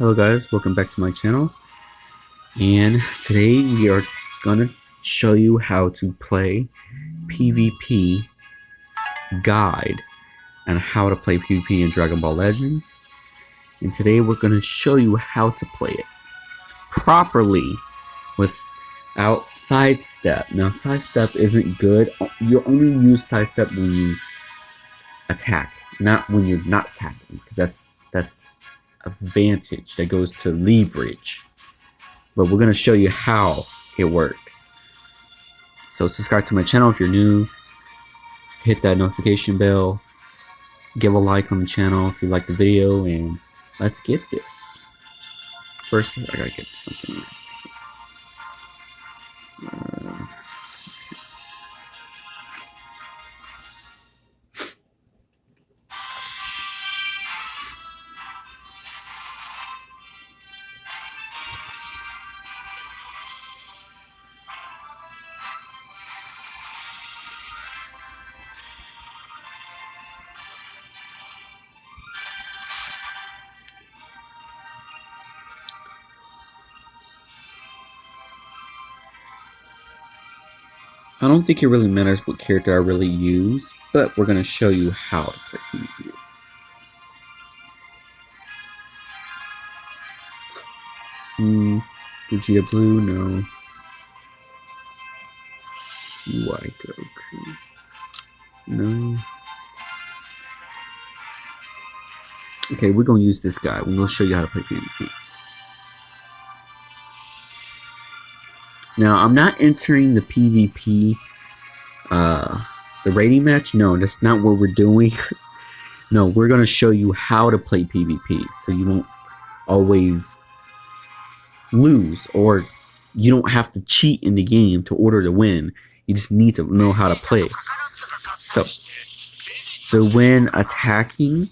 Hello guys, welcome back to my channel, and today we are gonna show you how to play PvP guide and how to play PvP in Dragon Ball Legends. And today we're gonna show you how to play it properly without sidestep. Now sidestep isn't good. You only use sidestep when you attack, not when you're not attacking. That's advantage that goes to leverage, but we're going to show you how it works. So subscribe to my channel if you're new, hit that notification bell, give a like on the channel if you like the video, and let's get this. First I gotta get something. I don't think it really matters what character I really use, but we're going to show you how to play PvP. Vegeta Blue, no. White Goku, no. Okay, we're going to use this guy. We're going to show you how to play PvP. Now, I'm not entering the PvP, the rating match. No, that's not what we're doing. No, we're going to show you how to play PvP, so you don't always lose, or you don't have to cheat in the game to order to win. You just need to know how to play. So when attacking,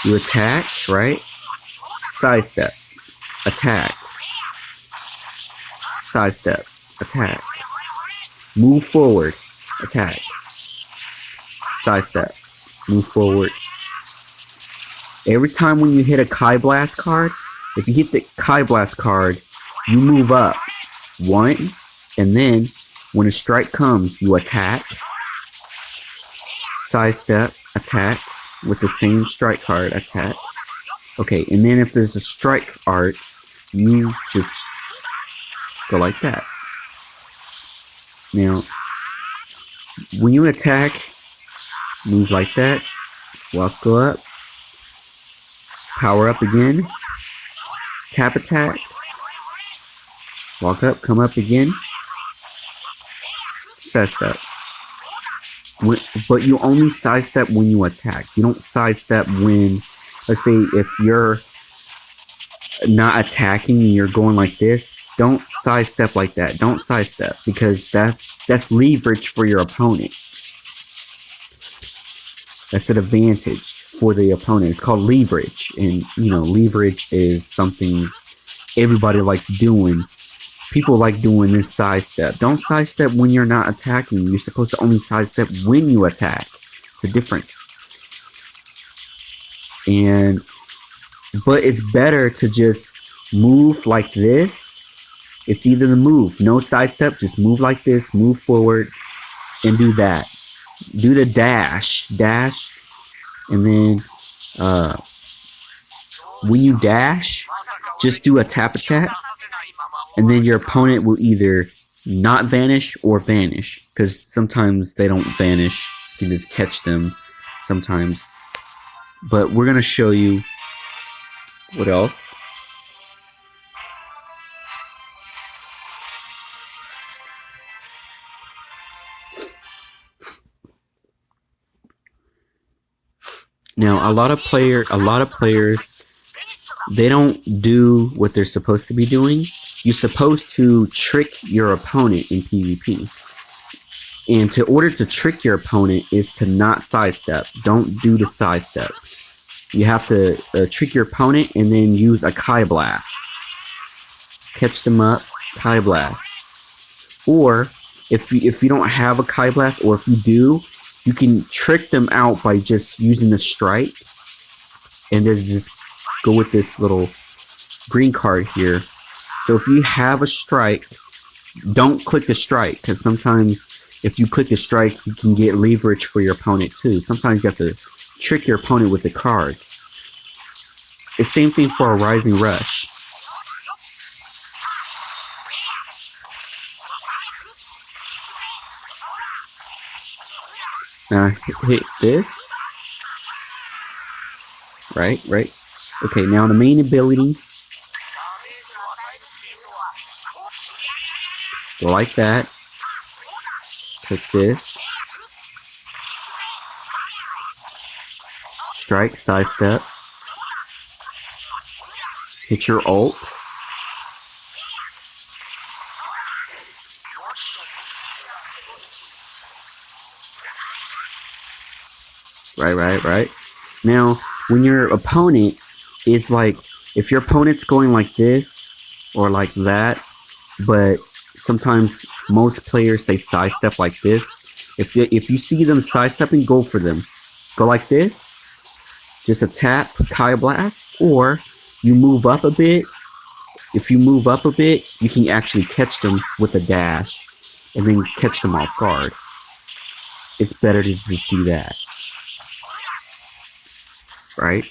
you attack, right? Sidestep, attack. Sidestep, attack. Move forward, attack. Sidestep, move forward. Every time when you hit a Kai Blast card, if you hit the Kai Blast card, you move up one, and then when a strike comes, you attack. Sidestep, attack with the same strike card, attack. Okay, and then if there's a strike arts, you just go like that. Now, when you attack, move like that. Go up. Power up again. Tap attack. Walk up, come up again. Sidestep. But you only sidestep when you attack. You don't sidestep when, let's say, if you're not attacking and you're going like this. Don't sidestep like that. Don't sidestep, because that's leverage for your opponent. That's an advantage for the opponent. It's called leverage, and you know, leverage is something everybody likes doing. People like doing this sidestep. Don't sidestep when you're not attacking. You're supposed to only sidestep when you attack. It's a difference. But it's better to just move like this. It's either the move, no sidestep, just move like this, move forward, and do that. Do the dash, and then when you dash, just do a tap attack, and then your opponent will either not vanish or vanish, because sometimes they don't vanish. You can just catch them sometimes. But we're going to show you what else. Now, a lot of players, they don't do what they're supposed to be doing. You're supposed to trick your opponent in PvP. And to order to trick your opponent is to not sidestep. Don't do the sidestep. You have to trick your opponent and then use a Kai Blast. Catch them up, Kai Blast. Or if you don't have a Kai Blast, or if you do, you can trick them out by just using the strike, and there's just go with this little green card here. So if you have a strike, don't click the strike, because sometimes if you click the strike, you can get leverage for your opponent too. Sometimes you have to trick your opponent with the cards. The same thing for a rising rush. Now hit this. Right. Okay, now the main ability. Go like that. Click this. Strike, sidestep. Hit your ult. Right. Now, when your opponent is like, if your opponent's going like this or like that, but sometimes most players, they sidestep like this. If you see them sidestepping, go for them. Go like this. Just a tap, Kaya Blast, or you move up a bit. If you move up a bit, you can actually catch them with a dash and then catch them off guard. It's better to just do that. Right?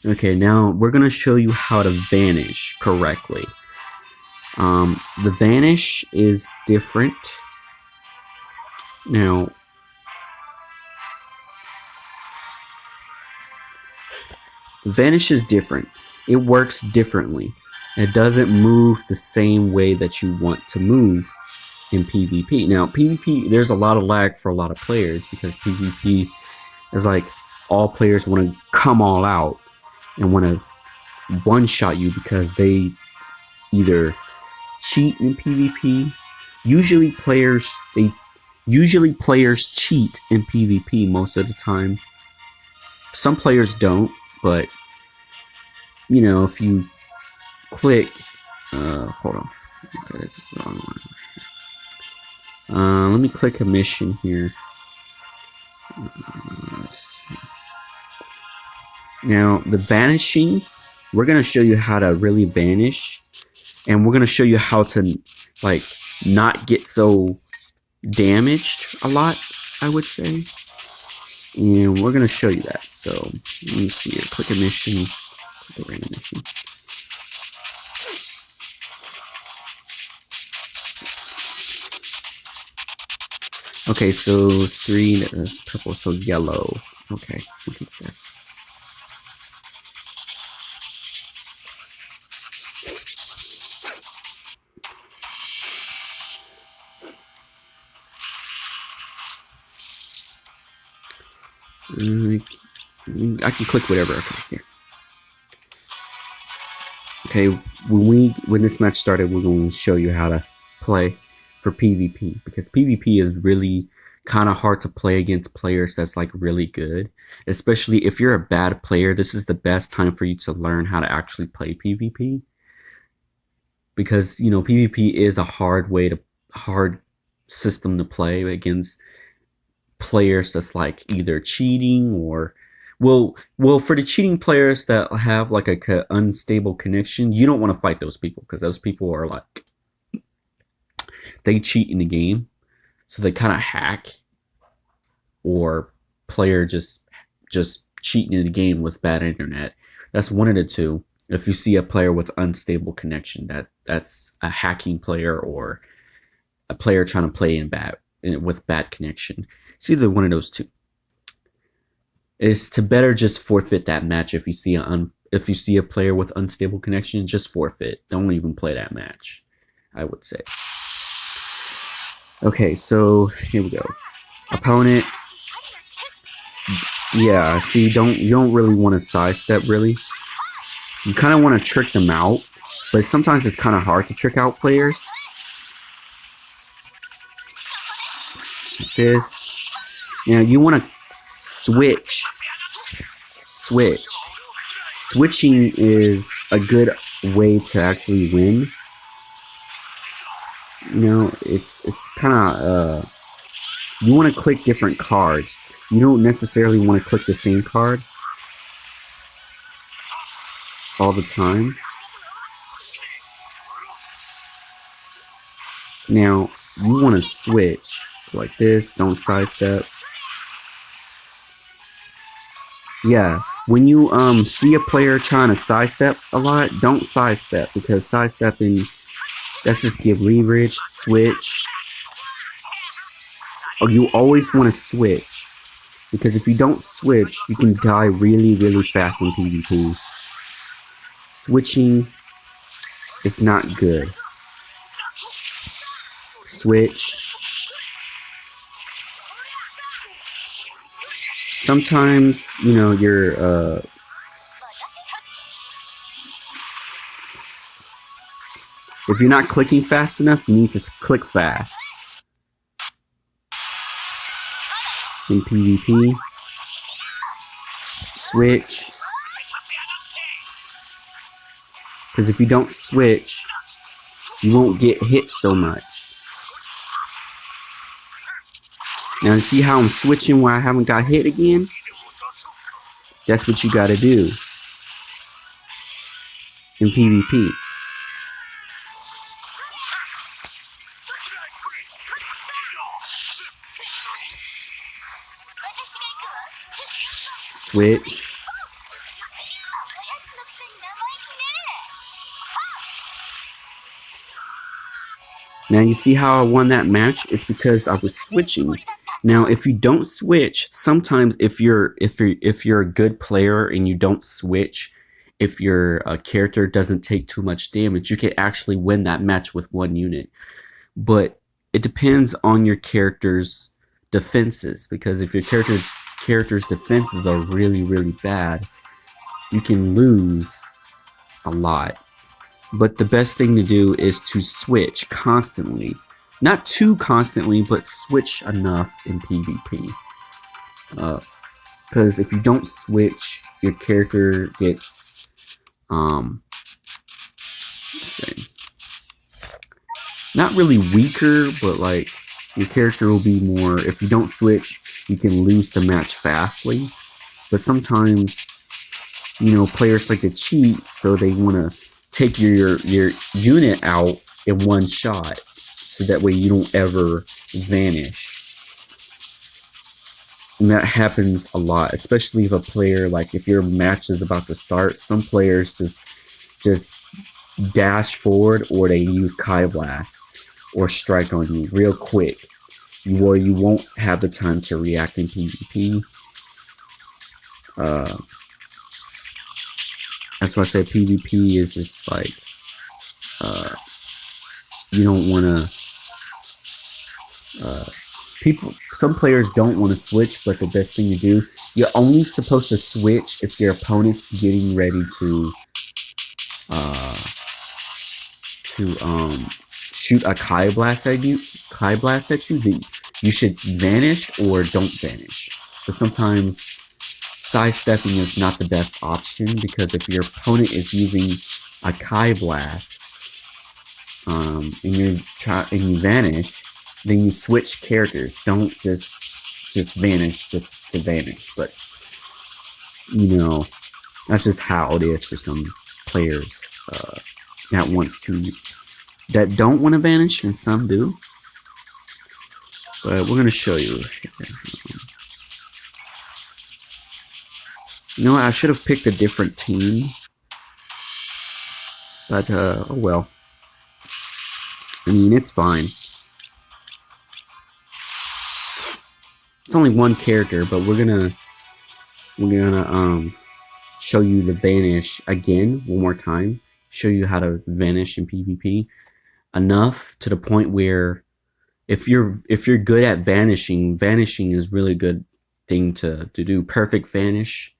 Okay, now we're going to show you how to vanish correctly. The vanish is different. Now, vanish is different. It works differently. It doesn't move the same way that you want to move in PvP. Now, PvP, there's a lot of lag for a lot of players because PvP is like all players want to come all out and want to one-shot you because they either cheat in PvP. Usually players cheat in PvP most of the time. Some players don't, but you know, if you click, hold on, okay, this is the wrong one. Let me click a mission here. Now, the vanishing, we're going to show you how to really vanish. And we're going to show you how to, like, not get so damaged a lot, I would say. And we're going to show you that. So, let me see here. Click a mission. Click a random mission. Okay, so 3, that's purple, so yellow. Okay, I think that's... I can click whatever. Okay, here. Okay, when this match started, we're going to show you how to play for PvP, because PvP is really kind of hard to play against players that's like really good. Especially if you're a bad player, this is the best time for you to learn how to actually play PvP, because you know PvP is a hard system to play against players that's like either cheating or well for the cheating players that have like a unstable connection, you don't want to fight those people, because those people are like, they cheat in the game, so they kind of hack, or player just cheating in the game with bad internet. That's one of the two. If you see a player with unstable connection, that's a hacking player or a player trying to play with bad connection. It's either one of those two. It's to better just forfeit that match. If you see a player with unstable connection, just forfeit. Don't even play that match, I would say. Okay, so here we go. Opponent. Yeah, see, you don't really want to sidestep, really. You kind of want to trick them out, but sometimes it's kind of hard to trick out players. Like this. Now, you want to switch. Switching is a good way to actually win. You know, it's kind of you want to click different cards. You don't necessarily want to click the same card all the time. Now, you want to switch like this. Don't sidestep. Yeah, when you see a player trying to sidestep a lot, don't sidestep, because sidestepping, that's just give leverage. Switch. Or you always want to switch, because if you don't switch, you can die really, really fast in PvP. Switching is not good. Switch. Sometimes, you know, you're if you're not clicking fast enough, you need to click fast. In PvP, switch. Because if you don't switch, you won't get hit so much. Now, you see how I'm switching where I haven't got hit again? That's what you gotta do in PvP. Switch. Now you see how I won that match? It's because I was switching. Now if you don't switch, sometimes if you're a good player and you don't switch, if your character doesn't take too much damage, you can actually win that match with one unit. But it depends on your character's defenses, because if your character's defenses are really, really bad, you can lose a lot. But the best thing to do is to switch constantly. Not too constantly, but switch enough in PvP. Because if you don't switch, your character gets not really weaker, but like your character will be more, if you don't switch, you can lose the match fastly. But sometimes, you know, players like to cheat, so they want to take your unit out in one shot, so that way you don't ever vanish. And that happens a lot, especially if a player, like if your match is about to start, some players just dash forward, or they use Kai Blast or strike on you real quick, where you won't have the time to react in PvP. That's why I said PvP is just like, you don't want to, some players don't want to switch, but the best thing to do, you're only supposed to switch if your opponent's getting ready to shoot a Kai Blast at you, then you should vanish or don't vanish. But sometimes sidestepping is not the best option, because if your opponent is using a Kai Blast and you vanish, then you switch characters. Don't just vanish just to vanish. But you know, that's just how it is for some players that don't want to vanish, and some do. But we're gonna show you. You know what? I should have picked a different team, but oh well. I mean, it's fine. It's only one character, but we're gonna show you the vanish again one more time. Show you how to vanish in PvP enough to the point where if you're good at vanishing is really good thing to do. Perfect vanish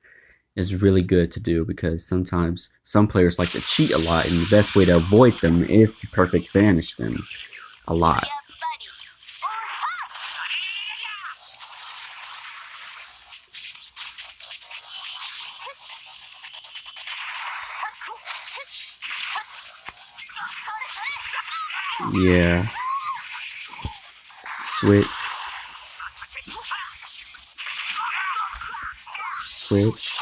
is really good to do, because sometimes some players like to cheat a lot, and the best way to avoid them is to perfect vanish them a lot. Yeah. Switch. switch.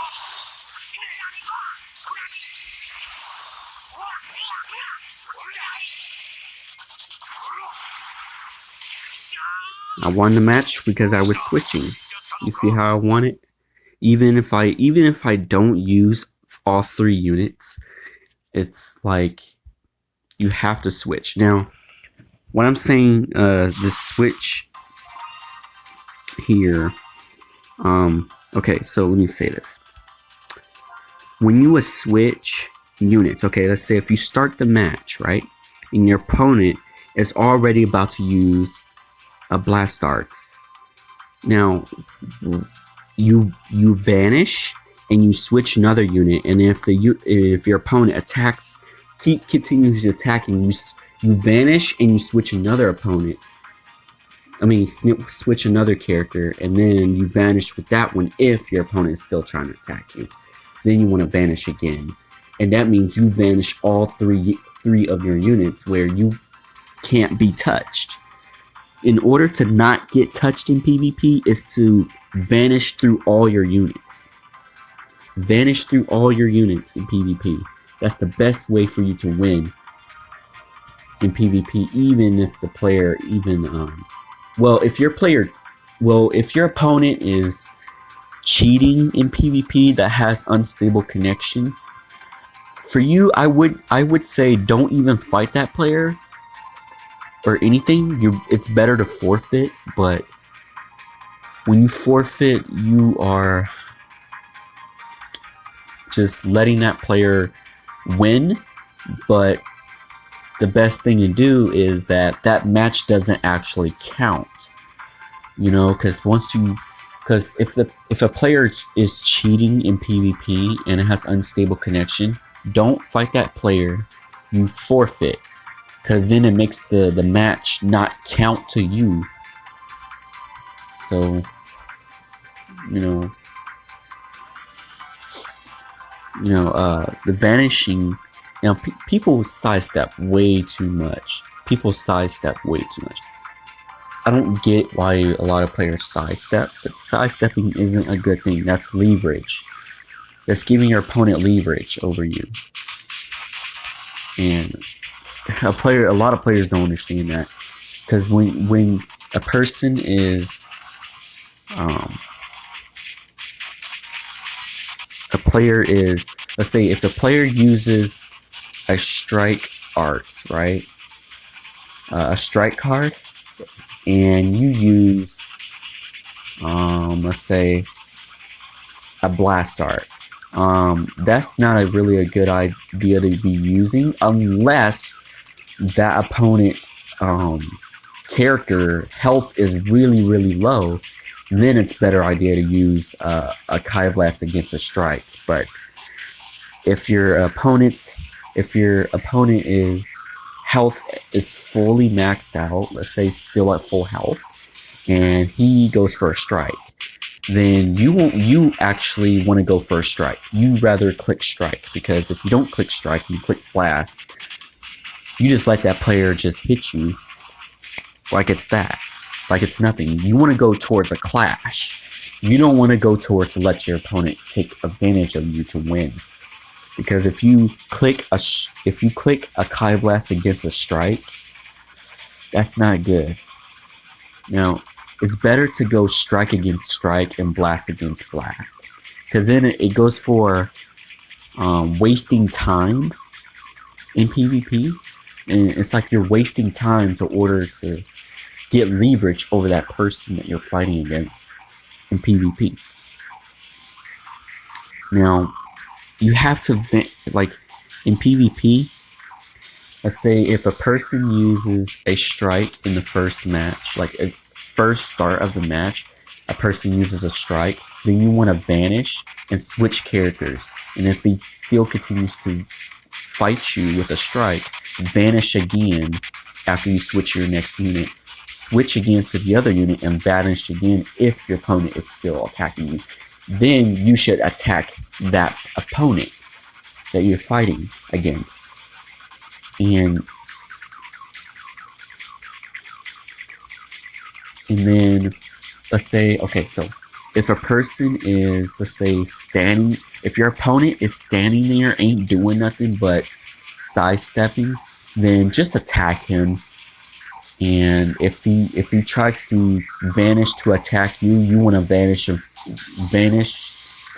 I won the match because I was switching. You see how I won it? Even if I don't use all 3 units, it's like you have to switch. Now, what I'm saying, the switch here, okay, so let me say this. When you switch units, okay, let's say if you start the match, right, and your opponent is already about to use a blast darts. Now, you vanish and you switch another unit, and if your opponent continues attacking, you vanish and you switch another opponent. Switch another character, and then you vanish with that one if your opponent is still trying to attack you. Then you want to vanish again, and that means you vanish all three of your units where you can't be touched. In order to not get touched in PvP is to vanish through all your units. Vanish through all your units in PvP. That's the best way for you to win in PvP, even if the player if your opponent is cheating in PvP that has unstable connection, for you, I would say don't even fight that player or anything. It's better to forfeit, but when you forfeit, you are just letting that player win. But the best thing to do is that match doesn't actually count, you know, because if a player is cheating in PvP and it has unstable connection, don't fight that player. You forfeit, because then it makes the match not count to you. So, the vanishing, people sidestep way too much. I don't get why a lot of players sidestep, but sidestepping isn't a good thing. That's leverage. That's giving your opponent leverage over you. And a lot of players don't understand that, because when a person is let's say if the player uses a strike arts, right, a strike card, and you use let's say a blast art, that's not really a good idea to be using unless that opponent's character health is really low. Then it's a better idea to use a Kai Blast against a strike. But if your opponent's health is fully maxed out, let's say still at full health, and he goes for a strike, then you actually want to go for a strike. You rather click strike, because if you don't click strike and you click blast, you just let that player just hit you like it's nothing. You want to go towards a clash. You don't want to go towards to let your opponent take advantage of you to win. Because if you click a Kai Blast against a strike, that's not good. Now, it's better to go strike against strike and blast against blast, because then it goes for wasting time in PvP, and it's like you're wasting time to order to get leverage over that person that you're fighting against in PvP. Now, you have to, like, in PvP, let's say if a person uses a strike in the first match, like a first start of the match, a person uses a strike, then you want to vanish and switch characters. And if he still continues to fight you with a strike, vanish again after you switch your next unit. Switch again to the other unit and vanish again if your opponent is still attacking you. Then you should attack that opponent that you're fighting against. And then let's say, okay, so if a person is, let's say, standing, if your opponent is standing there, ain't doing nothing but sidestepping, then just attack him. And if he tries to vanish to attack you, you want to vanish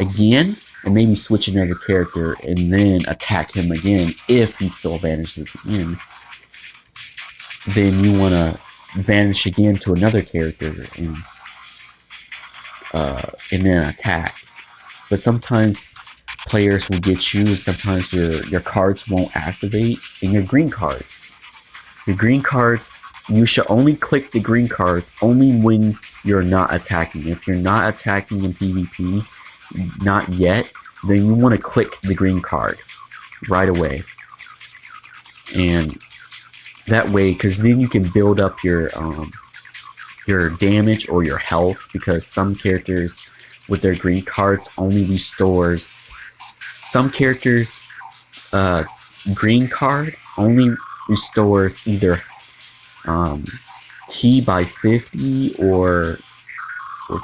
again, and maybe switch another character and then attack him again. If he still vanishes again, then you want to vanish again to another character and then attack. But sometimes players will get you. Sometimes your cards won't activate, and your green cards. Your green cards, you should only click the green cards only when you're not attacking. If you're not attacking in PvP, not yet, then you want to click the green card right away. And that way, because then you can build up your damage or your health, because some characters with their green cards only restores. Some characters green card only restores either key by 50 or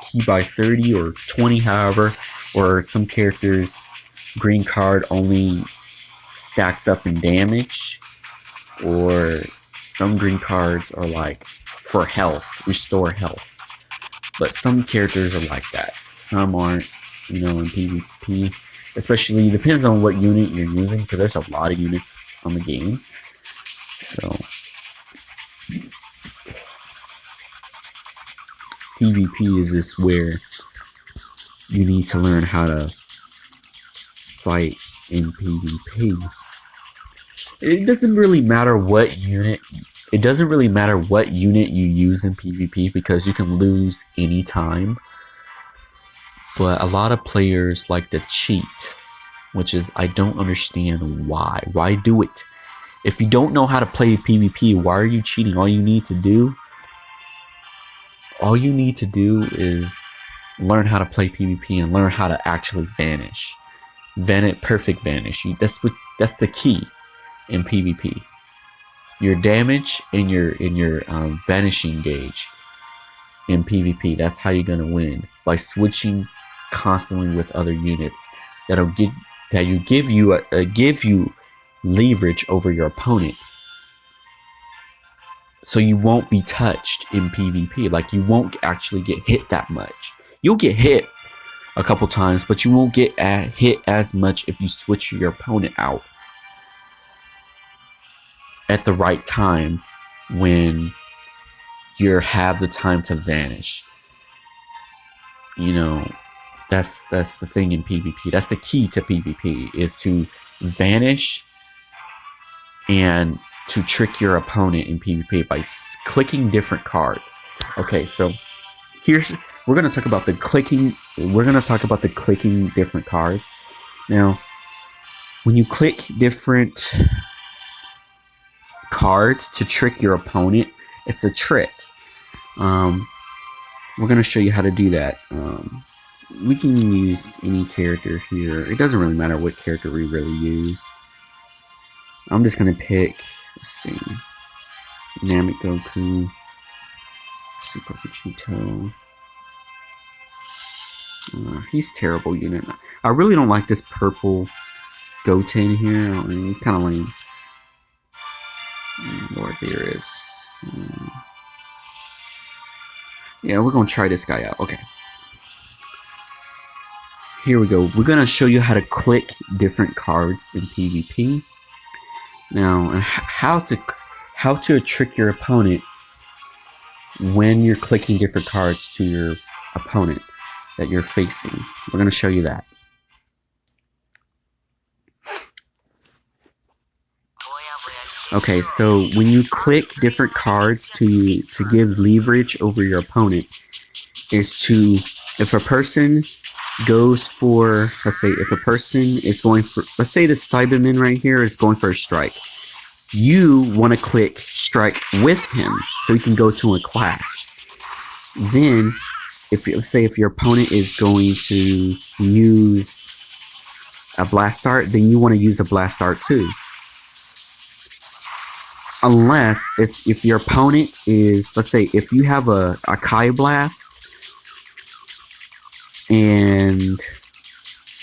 key by 30 or 20, however, or some characters green card only stacks up in damage, or some green cards are like for health, restore health. But some characters are like that, some aren't, you know, in PvP. Especially, depends on what unit you're using, because there's a lot of units on the game. So PvP is just where you need to learn how to fight in PvP. It doesn't really matter what unit. It doesn't really matter what unit you use in PvP, because you can lose anytime. But a lot of players like to cheat, which is, I don't understand why. Why do it? If you don't know how to play PvP, why are you cheating? All you need to do is learn how to play PvP and learn how to actually vanish. Perfect vanish. That's the key in PvP. Your damage and your vanishing gauge in PvP. That's how you're gonna win, by switching constantly with other units that'll give you leverage over your opponent, so you won't be touched in PvP. Like, you won't actually get hit that much. You'll get hit a couple times, but you won't get hit as much if you switch your opponent out at the right time, when you have the time to vanish. You know, that's the thing in PvP. That's the key to PvP, is to vanish and to trick your opponent in PvP by clicking different cards. Okay, so we're gonna talk about the clicking. We're gonna talk about the clicking different cards. Now, when you click different cards to trick your opponent, it's a trick. We're gonna show you how to do that. We can use any character here. It doesn't really matter what character we really use. I'm just gonna pick, let's see, Namek Goku, Super Vegito. He's terrible unit. I really don't like this purple Goten here. I mean, he's kind of lame. Lord Beerus. Yeah, we're gonna try this guy out. Okay. Here we go. We're gonna show you how to click different cards in PvP. Now, and how to trick your opponent when you're clicking different cards to your opponent that you're facing. We're gonna show you that. Okay, so when you click different cards to give leverage over your opponent, is to, if a person goes for, let's say, if a person is going for, let's say the Cyberman right here is going for a strike, you want to click strike with him so he can go to a clash. Then, let's say if your opponent is going to use a blast art, then you want to use a blast art too. Unless, if your opponent is, let's say, if you have a Kai Blast, And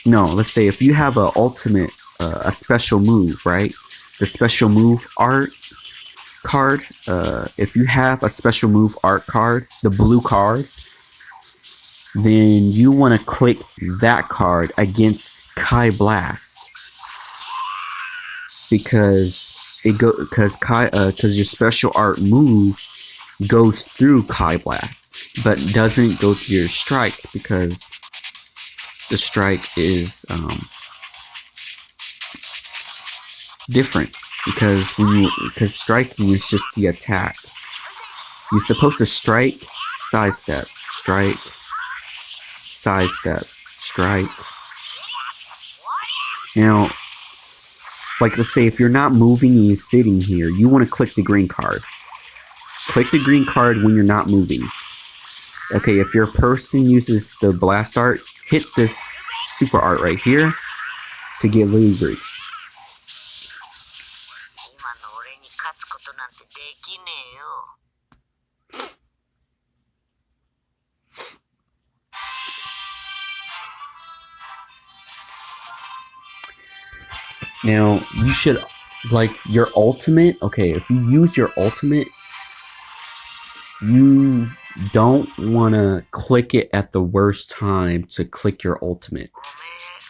no, let's say if you have a ultimate, a special move, right? The special move art card. If you have a special move art card, the blue card, then you want to click that card against Kai Blast, because your special art move goes through Kai Blast, but doesn't go through your strike, because the strike is different, because striking is just the attack. You're supposed to strike, sidestep, strike, sidestep, strike. Now, like, let's say if you're not moving and you're sitting here, you want to click the green card. Click the green card when you're not moving. Okay, if your person uses the blast art, hit this super art right here to get leverage. Now, you should, like, your ultimate, okay, if you use your ultimate, you don't want to click it at the worst time to click your ultimate.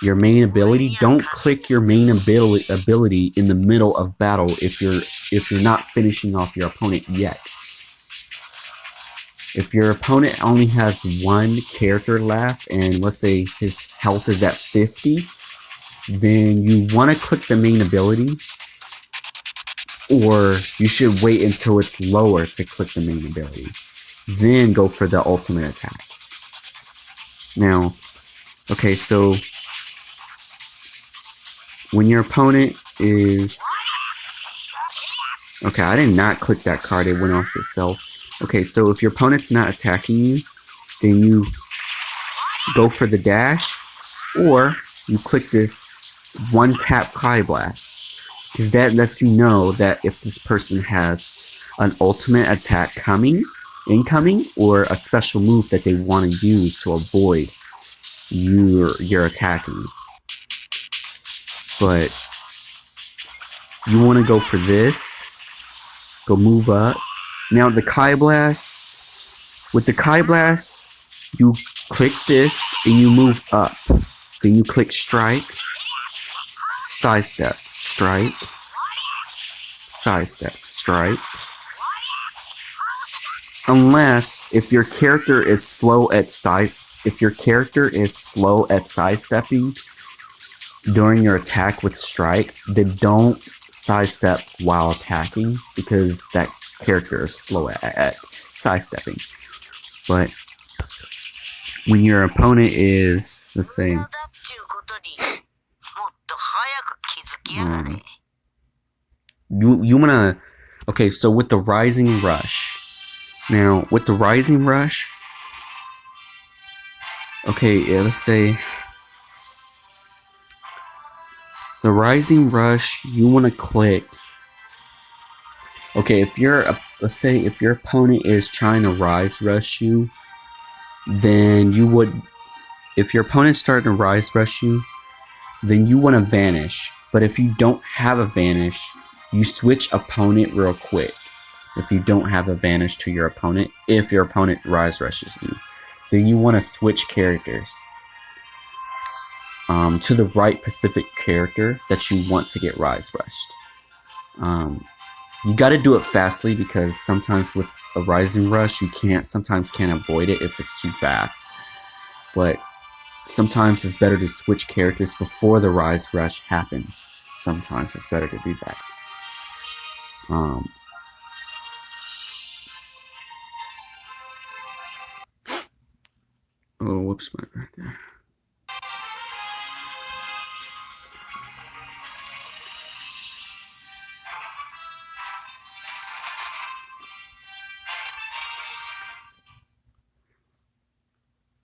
Your main ability, don't click your main ability in the middle of battle if you're not finishing off your opponent yet. If your opponent only has one character left, and let's say his health is at 50, then you want to click the main ability, or you should wait until it's lower to click the main ability, then go for the ultimate attack. Now, okay, so when your opponent is... Okay, I did not click that card, it went off itself. Okay, so if your opponent's not attacking you, then you go for the dash, or you click this one tap Kai Blast, because that lets you know that if this person has an ultimate attack incoming, or a special move that they want to use to avoid your attacking. But you want to go for this, go move up. Now the Kai Blast, with the Kai Blast, you click this and you move up. Then you click strike, sidestep, strike, sidestep, strike. Unless if your character is slow at sidestepping during your attack with strike, then don't sidestep while attacking, because that character is slow at sidestepping. But when your opponent is, let's say, you wanna, okay, so with the Rising Rush, now with the Rising Rush, okay, yeah, let's say the Rising Rush, you want to click, okay, if you're, let's say if your opponent is trying to Rise Rush you, then you would, if your opponent's starting to Rise Rush you, then you want to Vanish. But if you don't have a Vanish, you switch opponent real quick. If you don't have a Vanish to your opponent, if your opponent Rise Rushes you, then you want to switch characters to the right specific character that you want to get Rise Rushed. You got to do it fastly, because sometimes with a Rising Rush, you sometimes can't avoid it if it's too fast. But sometimes it's better to switch characters before the Rise Rush happens. Sometimes it's better to do that. Oh, whoops, right there.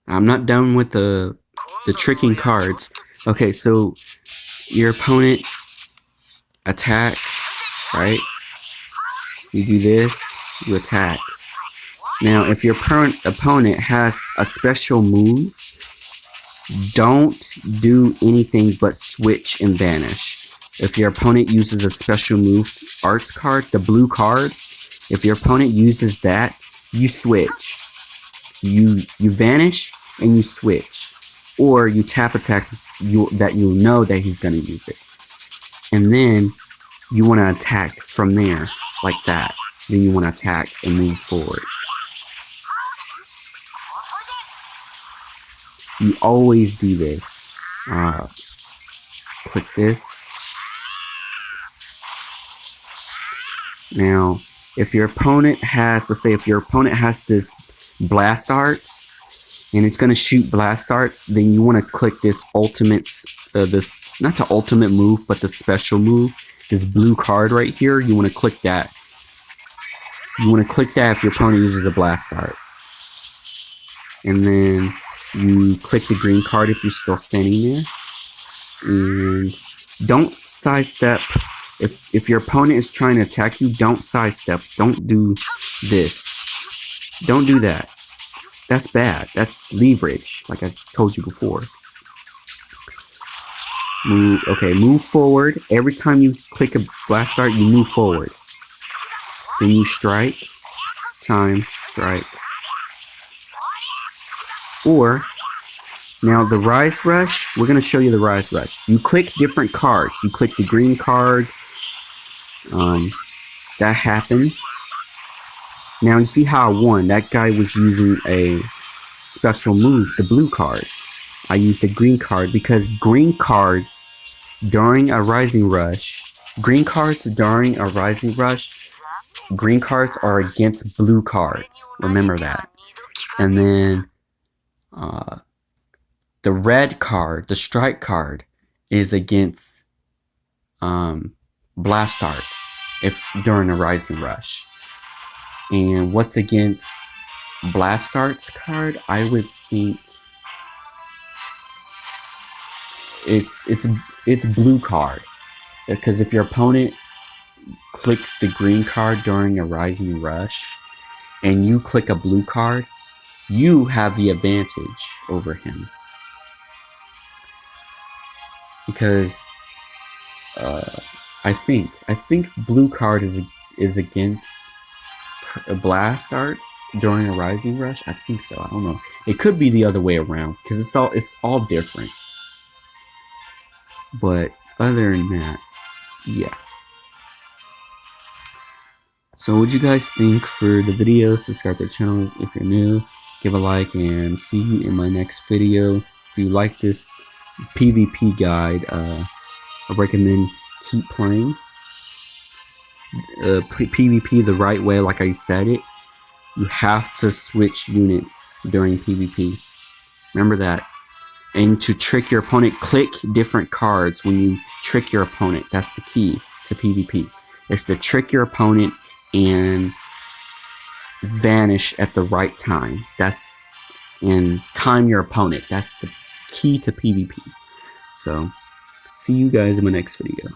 I'm not done with the tricking cards. Okay, so your opponent attack, right? You do this, you attack. Now, if your opponent has a special move, don't do anything but switch and vanish. If your opponent uses a special move arts card, the blue card, if your opponent uses that, you switch. You vanish and you switch. Or you tap attack that you'll know that he's going to use it. And then you want to attack from there, like that. Then you want to attack and move forward. You always do this. Click this. Now, if your opponent has, let's say if your opponent has this blast arts, and it's going to shoot blast arts, then you want to click this ultimate, this, not the ultimate move, but the special move, this blue card right here. You want to click that. You want to click that if your opponent uses a blast art. And then you click the green card if you're still standing there. And don't sidestep. If your opponent is trying to attack you, don't sidestep. Don't do this. Don't do that. That's bad. That's leverage, like I told you before. Move forward. Every time you click a blast art, you move forward. Then you strike. Time. Strike. Or, now the Rise Rush, we're going to show you the Rise Rush. You click different cards. You click the green card. That happens. Now you see how I won. That guy was using a special move, the blue card. I used the green card because green cards during a Rising Rush, green cards are against blue cards. Remember that. And then the red card, the strike card, is against blast arts during a Rising Rush. And what's against blast arts card? I would think it's blue card, because if your opponent clicks the green card during a Rising Rush and you click a blue card, you have the advantage over him, because I think blue card is against blast arts during a Rising Rush. I think so. I don't know. It could be the other way around, because it's all different. But other than that, yeah. So what do you guys think for the video? Subscribe to the channel if you're new. Give a like, and see you in my next video. If you like this PvP guide, I recommend keep playing PvP the right way, like I said it. You have to switch units during PvP. Remember that. And to trick your opponent, click different cards when you trick your opponent. That's the key to PvP. It's to trick your opponent and vanish at the right time. And time your opponent. That's the key to PvP. So, see you guys in my next video.